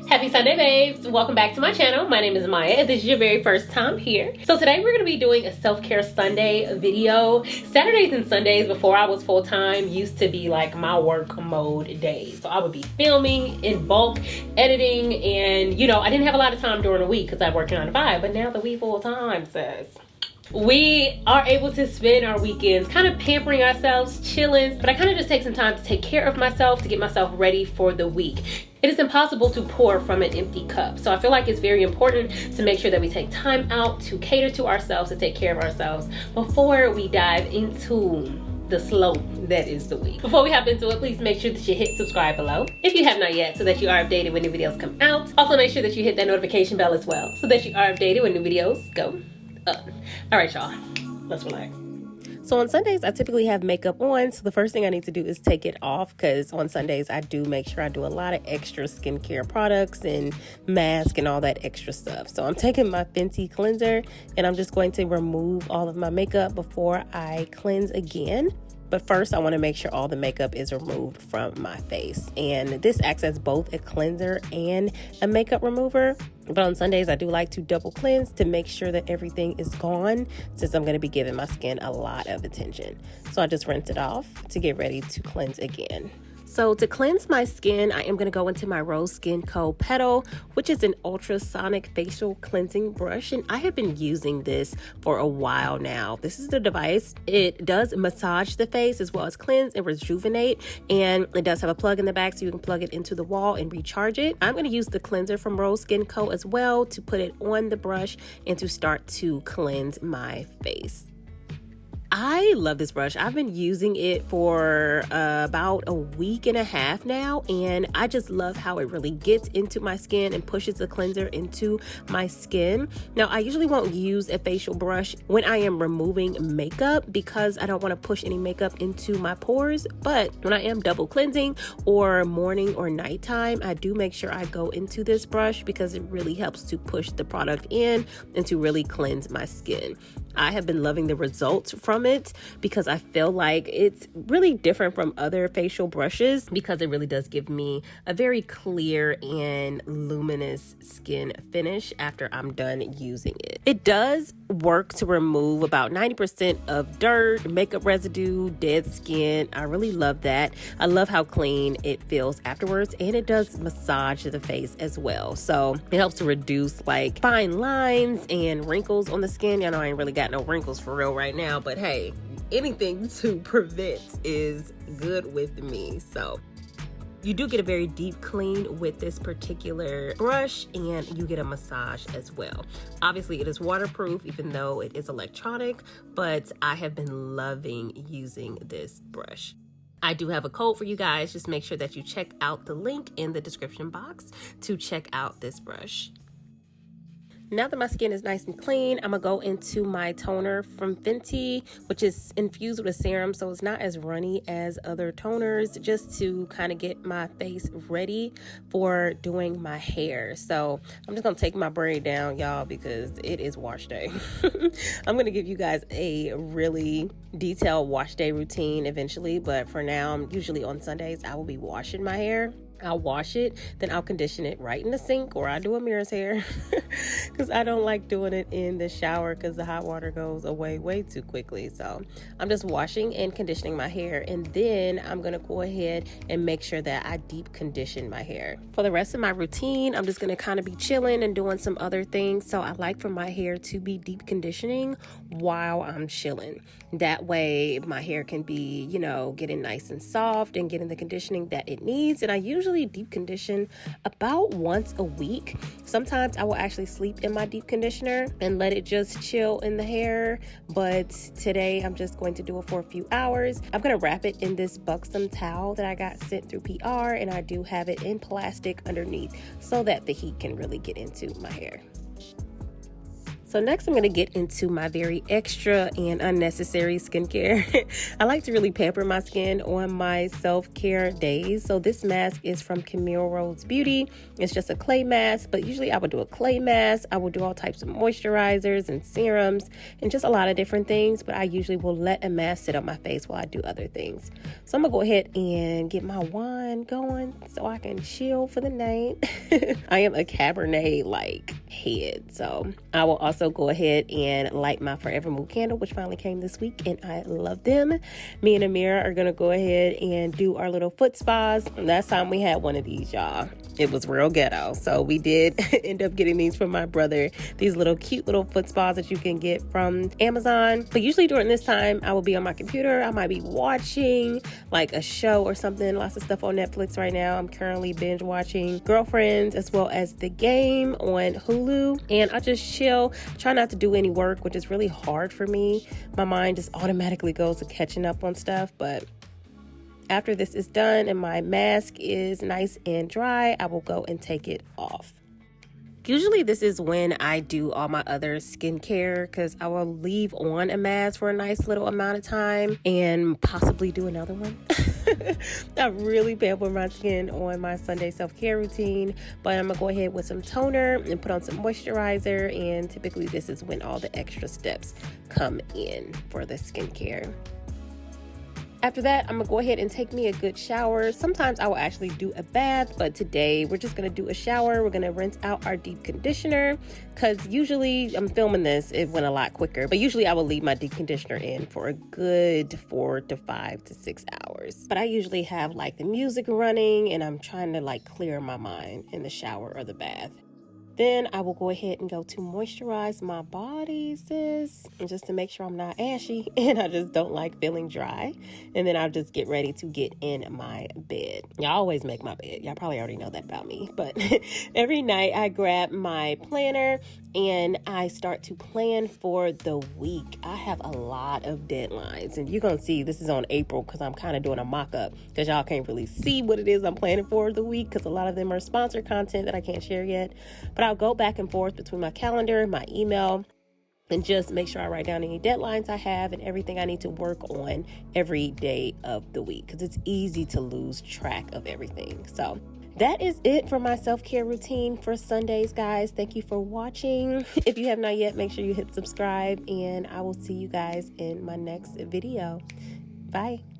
Happy Sunday, babes. Welcome back to my channel. My name is Maya. If this is your very first time here. So today we're going to be doing a self-care Sunday video. Saturdays and Sundays before I was full-time used to be like my work mode days. So I would be filming in bulk, editing, and you know, I didn't have a lot of time during the week because I work 9 to 5, but now that we full-time, sis, we are able to spend our weekends kind of pampering ourselves, chilling, but I kind of just take some time to take care of myself, to get myself ready for the week. It is impossible to pour from an empty cup. So I feel like it's very important to make sure that we take time out to cater to ourselves, to take care of ourselves before we dive into the slope that is the week. Before we hop into it, please make sure that you hit subscribe below if you have not yet, so that you are updated when new videos come out. Also make sure that you hit that notification bell as well, so that you are updated when new videos go up. All right, y'all, let's relax. So on Sundays, I typically have makeup on. So the first thing I need to do is take it off, because on Sundays, I do make sure I do a lot of extra skincare products and mask and all that extra stuff. So I'm taking my Fenty cleanser and I'm just going to remove all of my makeup before I cleanse again. But first, I want to make sure all the makeup is removed from my face. And this acts as both a cleanser and a makeup remover. But on Sundays, I do like to double cleanse to make sure that everything is gone, since I'm going to be giving my skin a lot of attention. So I just rinse it off to get ready to cleanse again. So to cleanse my skin, I am going to go into my Rose Skin Co. Petal, which is an ultrasonic facial cleansing brush. And I have been using this for a while now. This is the device. It does massage the face as well as cleanse and rejuvenate. And it does have a plug in the back, so you can plug it into the wall and recharge it. I'm going to use the cleanser from Rose Skin Co. as well to put it on the brush and to start to cleanse my face. I love this brush. I've been using it for about a week and a half now, and I just love how it really gets into my skin and pushes the cleanser into my skin. Now, I usually won't use a facial brush when I am removing makeup because I don't want to push any makeup into my pores, but when I am double cleansing or morning or nighttime, I do make sure I go into this brush because it really helps to push the product in and to really cleanse my skin. I have been loving the results from it because I feel like it's really different from other facial brushes because it really does give me a very clear and luminous skin finish after I'm done using it. It does work to remove about 90% of dirt, makeup residue, dead skin. I really love that. I love how clean it feels afterwards, and it does massage the face as well. So it helps to reduce like fine lines and wrinkles on the skin. You know, I ain't really got no wrinkles for real right now, but hey, anything to prevent is good with me. So you do get a very deep clean with this particular brush, and you get a massage as well. Obviously, it is waterproof, even though it is electronic, but I have been loving using this brush. I do have a code for you guys. Just make sure that you check out the link in the description box to check out this brush. Now that my skin is nice and clean, I'm gonna go into my toner from Fenty, which is infused with a serum, so it's not as runny as other toners, just to kind of get my face ready for doing my hair. So I'm just gonna take my braid down, y'all, because it is wash day. I'm gonna give you guys a really detailed wash day routine eventually, but for now, I'm usually on Sundays, I will be washing my hair. I'll wash it, then I'll condition it right in the sink, or I do Amira's hair because I don't like doing it in the shower because the hot water goes away way too quickly. So I'm just washing and conditioning my hair, and then I'm going to go ahead and make sure that I deep condition my hair. For the rest of my routine, I'm just going to kind of be chilling and doing some other things. So I like for my hair to be deep conditioning while I'm chilling. That way my hair can be, you know, getting nice and soft and getting the conditioning that it needs. And I usually deep condition about once a week. Sometimes I will actually sleep in my deep conditioner and let it just chill in the hair, but today I'm just going to do it for a few hours. I'm going to wrap it in this buxom towel that I got sent through PR, and I do have it in plastic underneath so that the heat can really get into my hair. So next I'm going to get into my very extra and unnecessary skincare. I like to really pamper my skin on my self-care days. So this mask is from Camille Rose Beauty. It's just a clay mask, but usually I would do a clay mask. I will do all types of moisturizers and serums and just a lot of different things, but I usually will let a mask sit on my face while I do other things. So I'm going to go ahead and get my wand going so I can chill for the night. I am a Cabernet head, so I will also go ahead and light my Forever Mood candle, which finally came this week, and I love them. Me and Amira are gonna go ahead and do our little foot spas. Last time we had one of these, y'all, it was real ghetto, so we did end up getting these from my brother. These little cute little foot spas that you can get from Amazon. But usually during this time I will be on my computer. I might be watching like a show or something. Lots of stuff on Netflix right now. I'm currently binge watching Girlfriends as well as The Game on Hulu, and I just chill, try not to do any work, which is really hard for me. My mind just automatically goes to catching up on stuff. But after this is done and my mask is nice and dry, I will go and take it off. Usually this is when I do all my other skincare, because I will leave on a mask for a nice little amount of time and possibly do another one. I really pamper my skin on my Sunday self-care routine, but I'm gonna go ahead with some toner and put on some moisturizer, and typically this is when all the extra steps come in for the skincare. After that, I'm gonna go ahead and take me a good shower. Sometimes I will actually do a bath, but today we're just gonna do a shower. We're gonna rinse out our deep conditioner, because usually I'm filming this, it went a lot quicker, but usually I will leave my deep conditioner in for a good 4 to 5 to 6 hours. But I usually have like the music running and I'm trying to clear my mind in the shower or the bath. Then I will go ahead and go to moisturize my body, sis, and just to make sure I'm not ashy and I just don't like feeling dry. And then I'll just get ready to get in my bed. I always make my bed. Y'all probably already know that about me. But every night I grab my planner and I start to plan for the week. I have a lot of deadlines, and you're going to see this is on April because I'm kind of doing a mock-up, because y'all can't really see what it is I'm planning for the week, because a lot of them are sponsored content that I can't share yet. But I'll go back and forth between my calendar, my email, and just make sure I write down any deadlines I have and everything I need to work on every day of the week, because it's easy to lose track of everything. So that is it for my self-care routine for Sundays, guys. Thank you for watching. If you have not yet, make sure you hit subscribe, and I will see you guys in my next video. Bye.